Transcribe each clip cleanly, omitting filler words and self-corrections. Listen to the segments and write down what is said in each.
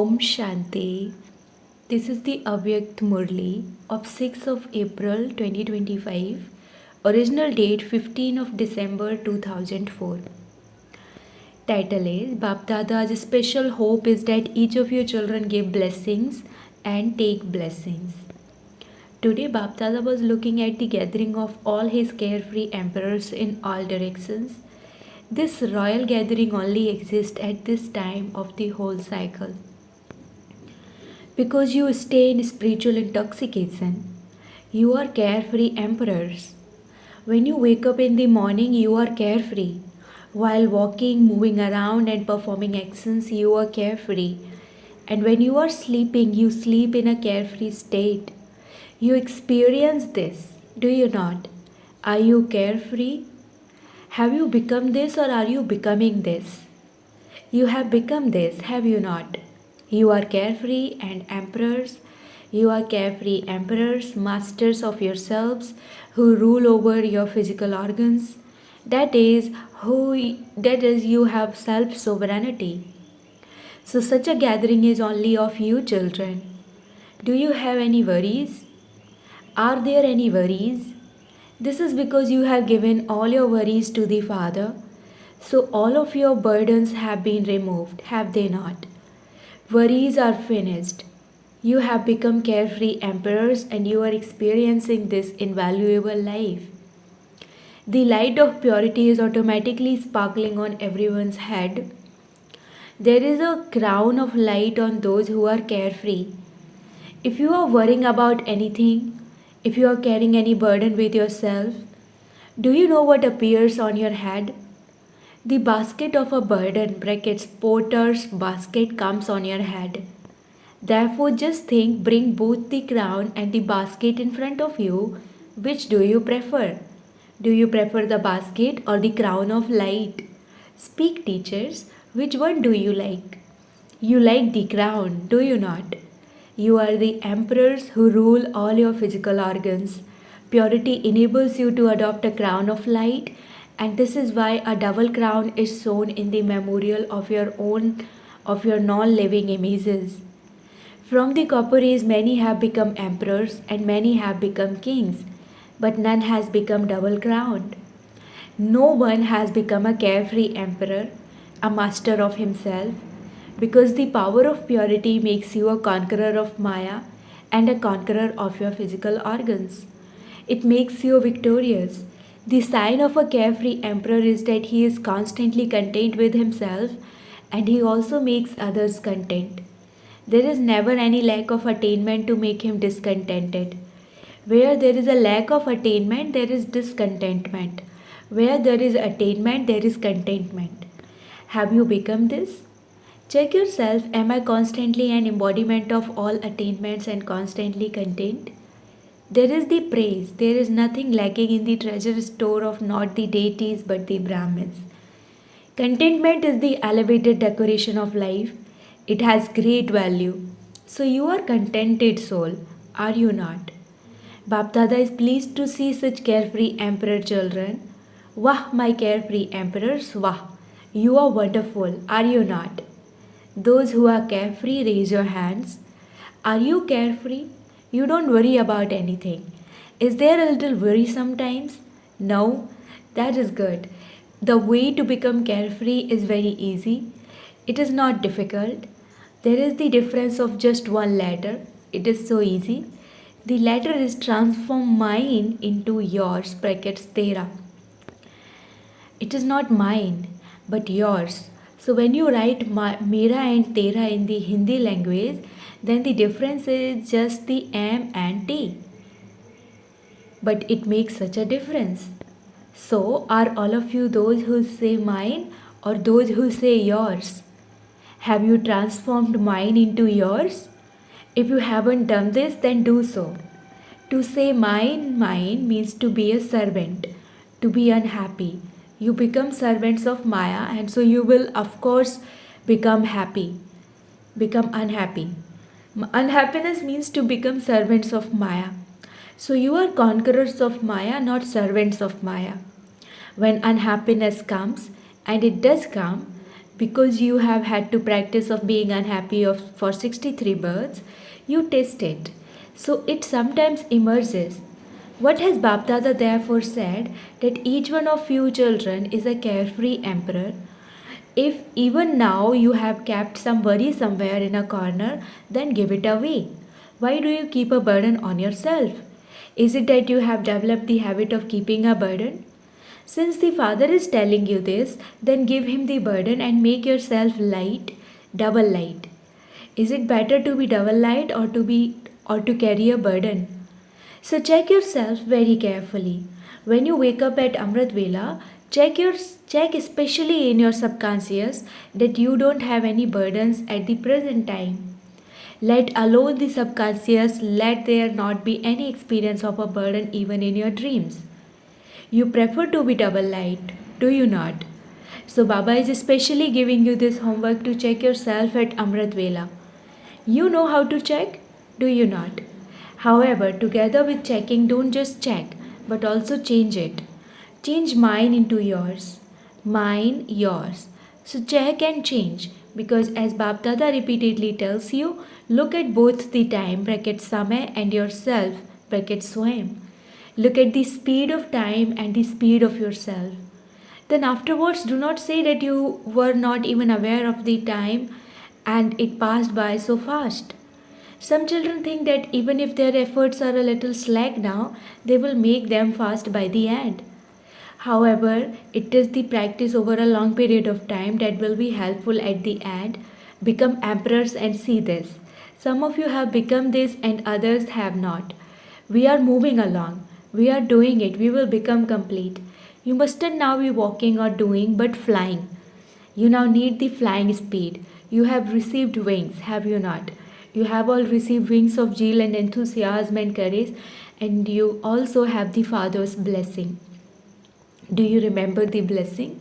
Om Shanti. This is the Avyakt Murli of 6th of April 2025. Original date 15 of December 2004. Title is Bapdada's special hope is that each of your children give blessings and take blessings. Today Bapdada was looking at the gathering of all his carefree emperors in all directions. This royal gathering only exists at this time of the whole cycle. Because you stay in spiritual intoxication, you are carefree emperors. When you wake up in the morning, you are carefree. While walking, moving around, and performing actions, you are carefree. And when you are sleeping, you sleep in a carefree state. You experience this, do you not? Are you carefree? Have you become this or are you becoming this? You have become this, have you not? You are carefree and emperors. You are carefree emperors, masters of yourselves, who rule over your physical organs. That is, you have self-sovereignty. So such a gathering is only of you children. Do you have any worries? Are there any worries? This is because you have given all your worries to the Father. So all of your burdens have been removed, have they not? Worries are finished. You have become carefree emperors and you are experiencing this invaluable life. The light of purity is automatically sparkling on everyone's head. There is a crown of light on those who are carefree. If you are worrying about anything, if you are carrying any burden with yourself, do you know what appears on your head? The basket of a burden (potter's basket) comes on your head. Therefore just think, bring both the crown and the basket in front of you. Which do you prefer? Do you prefer the basket or the crown of light? Speak, teachers, which one do you like? You like the crown, do you not? You are the emperors who rule all your physical organs. Purity enables you to adopt a crown of light, and this is why a double crown is shown in the memorial of your non-living images. From the copper age, many have become emperors and many have become kings, but none has become double crowned. No one has become a carefree emperor, a master of himself, because the power of purity makes you a conqueror of Maya and a conqueror of your physical organs. It makes you victorious. The sign of a carefree emperor is that he is constantly content with himself and he also makes others content. There is never any lack of attainment to make him discontented. Where there is a lack of attainment, there is discontentment. Where there is attainment, there is contentment. Have you become this? Check yourself, am I constantly an embodiment of all attainments and constantly content? There is the praise, there is nothing lacking in the treasure store of not the deities but the Brahmins. Contentment is the elevated decoration of life. It has great value. So you are contented soul, are you not? Bapdada is pleased to see such carefree emperor children. Wah, my carefree emperors, wah! You are wonderful, are you not? Those who are carefree, raise your hands. Are you carefree? You don't worry about anything. Is there a little worry sometimes? No? That is good. The way to become carefree is very easy. It is not difficult. There is the difference of just one letter. It is so easy. The letter is transform mine into yours, (tera). It is not mine, but yours. So when you write mera and tera in the Hindi language, then the difference is just the M and T. But it makes such a difference. So are all of you those who say mine or those who say yours? Have you transformed mine into yours? If you haven't done this, then do so. To say mine means to be a servant, to be unhappy. You become servants of Maya and so you will of course become unhappy. Unhappiness means to become servants of Maya. So you are conquerors of Maya, not servants of Maya. When unhappiness comes, and it does come, Because you have had to practice of being unhappy for 63 births, you test it. So it sometimes emerges. What has Bapdada therefore said that each one of you children is a carefree emperor? If even now you have kept some worry somewhere in a corner, then give it away. Why do you keep a burden on yourself? Is it that you have developed the habit of keeping a burden? Since the Father is telling you this, then give him the burden and make yourself light, double light. Is it better to be double light or to carry a burden? So check yourself very carefully. When you wake up at Amrit Vela, check especially in your subconscious that you don't have any burdens at the present time. Let alone the subconscious, let there not be any experience of a burden even in your dreams. You prefer to be double light, do you not? So Baba is especially giving you this homework to check yourself at Amrit Vela. You know how to check, do you not? However, together with checking, don't just check, but also change it. Change mine into yours. Mine, yours. So check and change, because as Bap Dada repeatedly tells you, look at both the time bracket Samay and yourself bracket Swayam. Look at the speed of time and the speed of yourself. Then afterwards, do not say that you were not even aware of the time and it passed by so fast. Some children think that even if their efforts are a little slack now, they will make them fast by the end. However, it is the practice over a long period of time that will be helpful at the end. Become emperors and see this. Some of you have become this and others have not. We are moving along. We are doing it. We will become complete. You mustn't now be walking or doing but flying. You now need the flying speed. You have received wings, have you not? You have all received wings of zeal and enthusiasm and courage, and you also have the Father's blessing. Do you remember the blessing?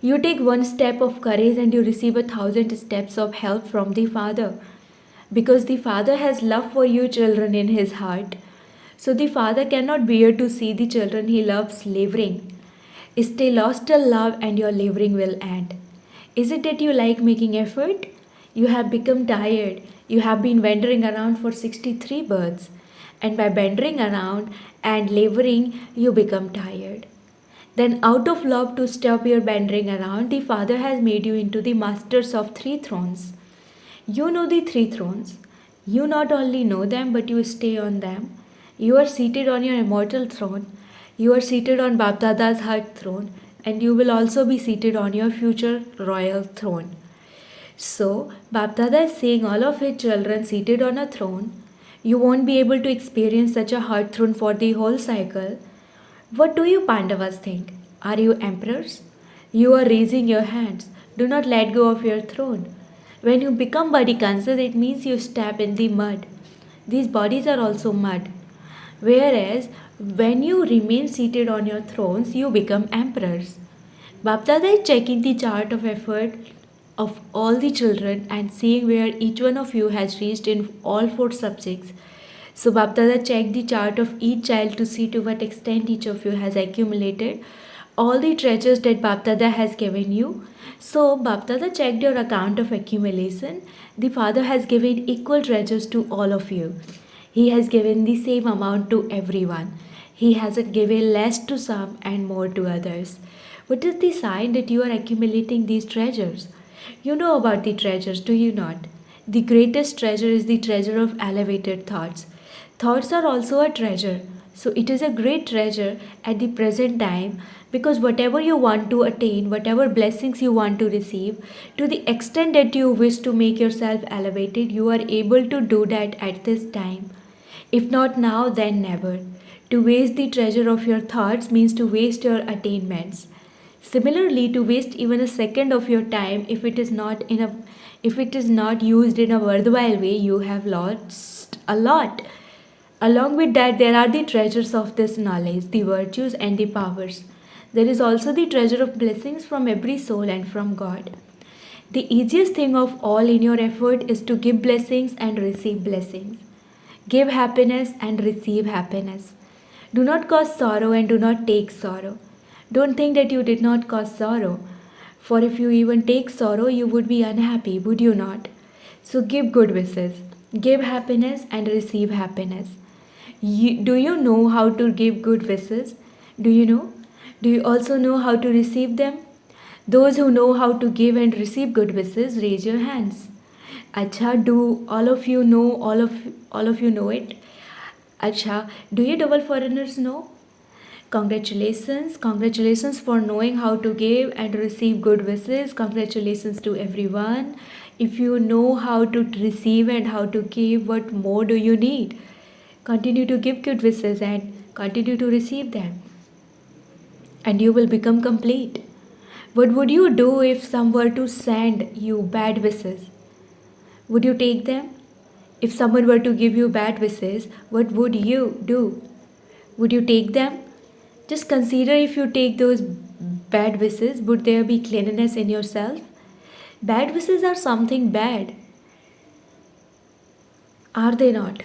You take one step of courage and you receive 1,000 steps of help from the Father. Because the Father has love for you children in his heart. So the Father cannot bear to see the children he loves laboring. Stay lost till love and your laboring will end. Is it that you like making effort? You have become tired. You have been wandering around for 63 births. And by wandering around and laboring, you become tired. Then out of love to stop your wandering around, the Father has made you into the masters of 3 thrones. You know the 3 thrones. You not only know them, but you stay on them. You are seated on your immortal throne. You are seated on Bapdada's heart throne. And you will also be seated on your future royal throne. So, Bapdada is saying all of his children seated on a throne. You won't be able to experience such a heart throne for the whole cycle. What do you Pandavas think? Are you emperors? You are raising your hands. Do not let go of your throne. When you become body conscious, it means you step in the mud. These bodies are also mud. Whereas, when you remain seated on your thrones, you become emperors. Bapdada is checking the chart of effort of all the children and seeing where each one of you has reached in all 4 subjects. So Bapdada checked the chart of each child to see to what extent each of you has accumulated all the treasures that Bapdada has given you. So Bapdada checked your account of accumulation. The Father has given equal treasures to all of you. He has given the same amount to everyone. He hasn't given less to some and more to others. What is the sign that you are accumulating these treasures? You know about the treasures, do you not? The greatest treasure is the treasure of elevated thoughts. Thoughts are also a treasure. So it is a great treasure at the present time, because whatever you want to attain, whatever blessings you want to receive, to the extent that you wish to make yourself elevated, you are able to do that at this time. If not now, then never. To waste the treasure of your thoughts means to waste your attainments. Similarly, to waste even a second of your time, if it is not used in a worthwhile way, you have lost a lot. Along with that, there are the treasures of this knowledge, the virtues and the powers. There is also the treasure of blessings from every soul and from God. The easiest thing of all in your effort is to give blessings and receive blessings. Give happiness and receive happiness. Do not cause sorrow and do not take sorrow. Don't think that you did not cause sorrow. For if you even take sorrow, you would be unhappy, would you not? So give good wishes, give happiness, and receive happiness. Do you know how to give good wishes? Do you know? Do you also know how to receive them? Those who know how to give and receive good wishes, raise your hands. Acha, do all of you know it? Acha, do you double foreigners know? Congratulations for knowing how to give and receive good wishes. Congratulations to everyone. If you know how to receive and how to give, what more do you need? Continue to give good wishes and continue to receive them, and you will become complete. What would you do if some were to send you bad wishes? Would you take them? If someone were to give you bad wishes, what would you do? Would you take them? Just consider, if you take those bad wishes, would there be cleanliness in yourself? Bad wishes are something bad, are they not?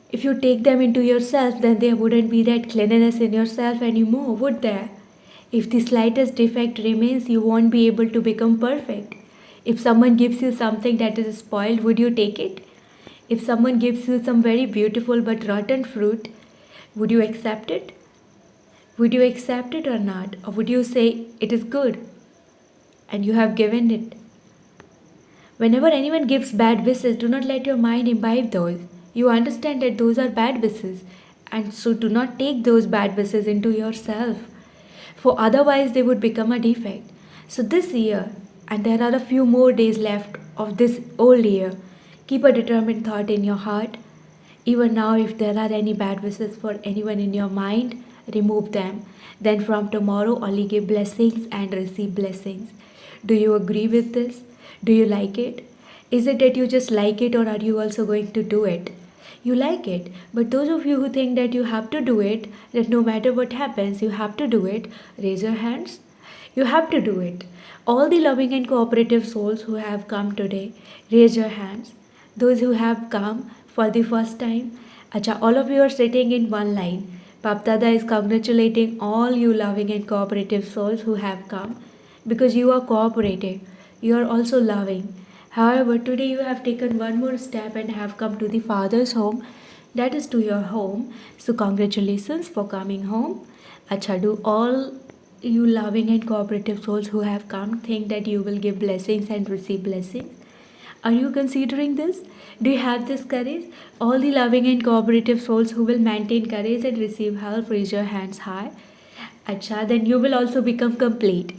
If you take them into yourself, then there wouldn't be that cleanliness in yourself anymore, would there? If the slightest defect remains, you won't be able to become perfect. If someone gives you something that is spoiled, would you take it? If someone gives you some very beautiful but rotten fruit, would you accept it? Would you accept it or not? Or would you say it is good and you have given it? Whenever anyone gives bad wishes, do not let your mind imbibe those. You understand that those are bad wishes, and so do not take those bad wishes into yourself, for otherwise they would become a defect. So this year, and there are a few more days left of this old year, keep a determined thought in your heart. Even now, if there are any bad wishes for anyone in your mind, remove them. Then from tomorrow, only give blessings and receive blessings. Do you agree with this? Do you like it? Is it that you just like it, or are you also going to do it? You like it, but those of you who think that you have to do it, that no matter what happens, you have to do it, raise your hands. You have to do it. All the loving and cooperative souls who have come today, raise your hands. Those who have come for the first time, acha, all of you are sitting in one line. Bap Dada is congratulating all you loving and cooperative souls who have come, because you are cooperative. You are also loving. However, today you have taken one more step and have come to the Father's home, that is to your home. So congratulations for coming home. Acha, do all you loving and cooperative souls who have come think that you will give blessings and receive blessings? Are you considering this? Do you have this courage? All the loving and cooperative souls who will maintain courage and receive help, raise your hands high. Acha, then you will also become complete.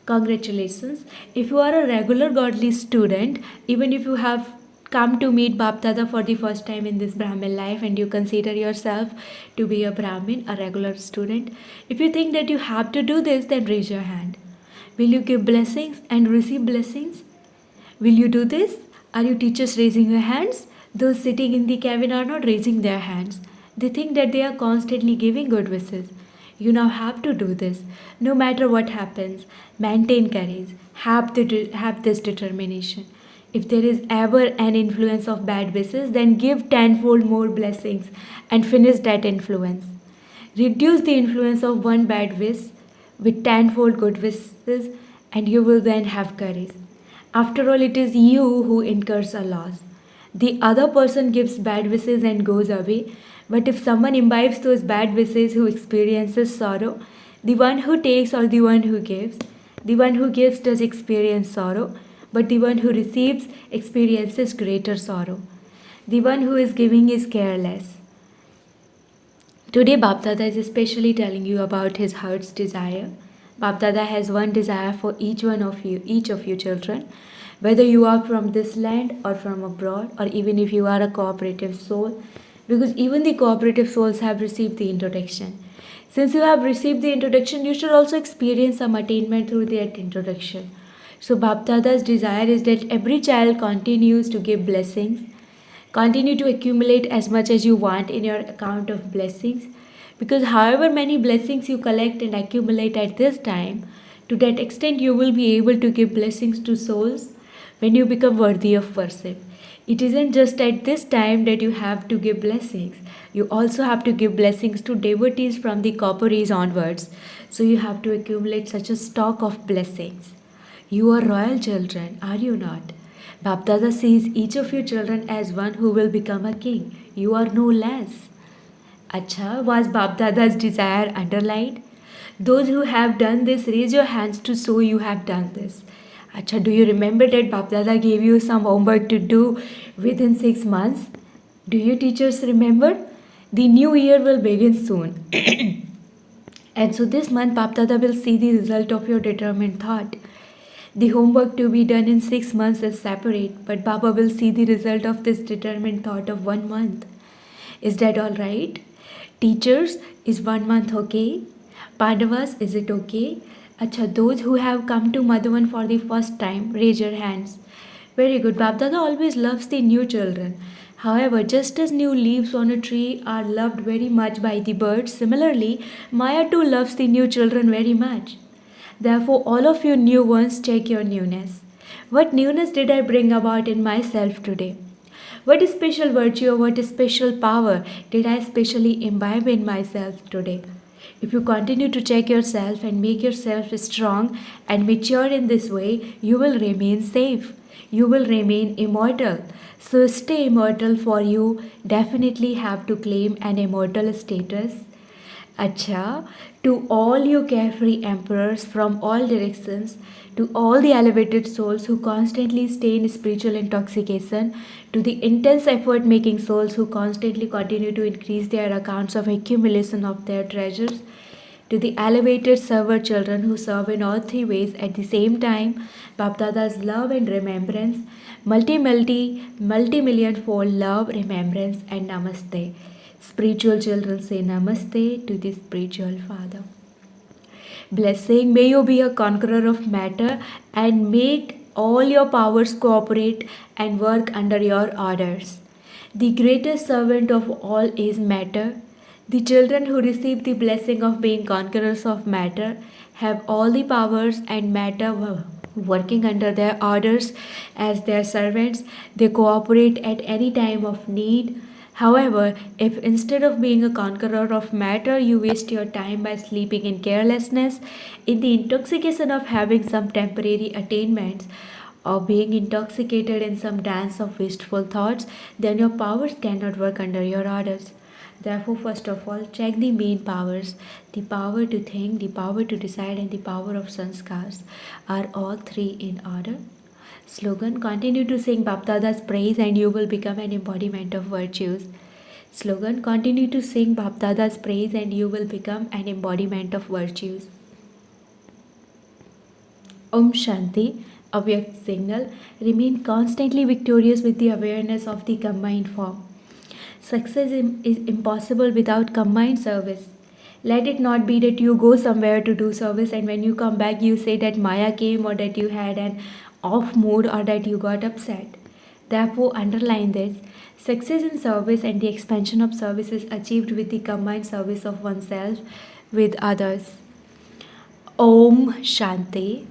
Congratulations. If you are a regular godly student, even if you have come to meet Bap Dada for the first time in this Brahmin life and you consider yourself to be a Brahmin, a regular student, if you think that you have to do this, then raise your hand. Will you give blessings and receive blessings? Will you do this? Are you teachers raising your hands? Those sitting in the cabin are not raising their hands. They think that they are constantly giving good wishes. You now have to do this. No matter what happens, maintain courage. Have this determination. If there is ever an influence of bad wishes, then give tenfold more blessings and finish that influence. Reduce the influence of one bad wish with tenfold good wishes, and you will then have courage. After all, it is you who incurs a loss. The other person gives bad wishes and goes away, but if someone imbibes those bad wishes who experiences sorrow, the one who takes or the one who gives does experience sorrow, but the one who receives experiences greater sorrow. The one who is giving is careless. Today, Bap Dada is especially telling you about his heart's desire. Bap Dada has one desire for each of you children, whether you are from this land or from abroad, or even if you are a cooperative soul, because even the cooperative souls have received the introduction. Since you have received the introduction, you should also experience some attainment through that introduction. So Bap Dada's desire is that every child continues to give blessings. Continue to accumulate as much as you want in your account of blessings, because however many blessings you collect and accumulate at this time, to that extent you will be able to give blessings to souls when you become worthy of worship. It isn't just at this time that you have to give blessings. You also have to give blessings to devotees from the corporees onwards. So you have to accumulate such a stock of blessings. You are royal children, are you not? Bapdada sees each of your children as one who will become a king. You are no less. Acha, was Bapdada's desire underlined? Those who have done this, raise your hands to show you have done this. Acha, do you remember that Bapdada gave you some homework to do within 6 months? Do you teachers remember? The new year will begin soon. And so this month, Bapdada will see the result of your determined thought. The homework to be done in 6 months is separate, but Baba will see the result of this determined thought of 1 month. Is that all right? Teachers, is 1 month okay? Pandavas, is it okay? Acha, those who have come to Madhuvan for the first time, raise your hands. Very good. Babdada always loves the new children. However, just as new leaves on a tree are loved very much by the birds, similarly, Maya too loves the new children very much. Therefore, all of you new ones, check your newness. What newness did I bring about in myself today? What special virtue or what special power did I specially imbibe in myself today? If you continue to check yourself and make yourself strong and mature in this way, you will remain safe. You will remain immortal. So stay immortal, for you definitely have to claim an immortal status. Acha, to all you carefree emperors from all directions, to all the elevated souls who constantly stay in spiritual intoxication, to the intense effort making souls who constantly continue to increase their accounts of accumulation of their treasures, to the elevated server children who serve in all three ways at the same time, Bapdada's love and remembrance, multi-million fold love, remembrance, and namaste. Spiritual children say namaste to the spiritual father. Blessing, may you be a conqueror of matter and make all your powers cooperate and work under your orders. The greatest servant of all is matter. The children who receive the blessing of being conquerors of matter have all the powers and matter working under their orders as their servants. They cooperate at any time of need. However, if instead of being a conqueror of matter, you waste your time by sleeping in carelessness, in the intoxication of having some temporary attainments, or being intoxicated in some dance of wistful thoughts, then your powers cannot work under your orders. Therefore, first of all, check the main powers. The power to think, the power to decide, and the power of sanskars. Are all three in order? Slogan, continue to sing Bapdada's praise and you will become an embodiment of virtues. Slogan, continue to sing Bapdada's praise and you will become an embodiment of virtues. Om Shanti, Avyakt signal, remain constantly victorious with the awareness of the combined form. Success is impossible without combined service. Let it not be that you go somewhere to do service and when you come back you say that Maya came or that you had an off mood or that you got upset. Therefore, underline this. Success in service and the expansion of service is achieved with the combined service of oneself with others. Om Shanti.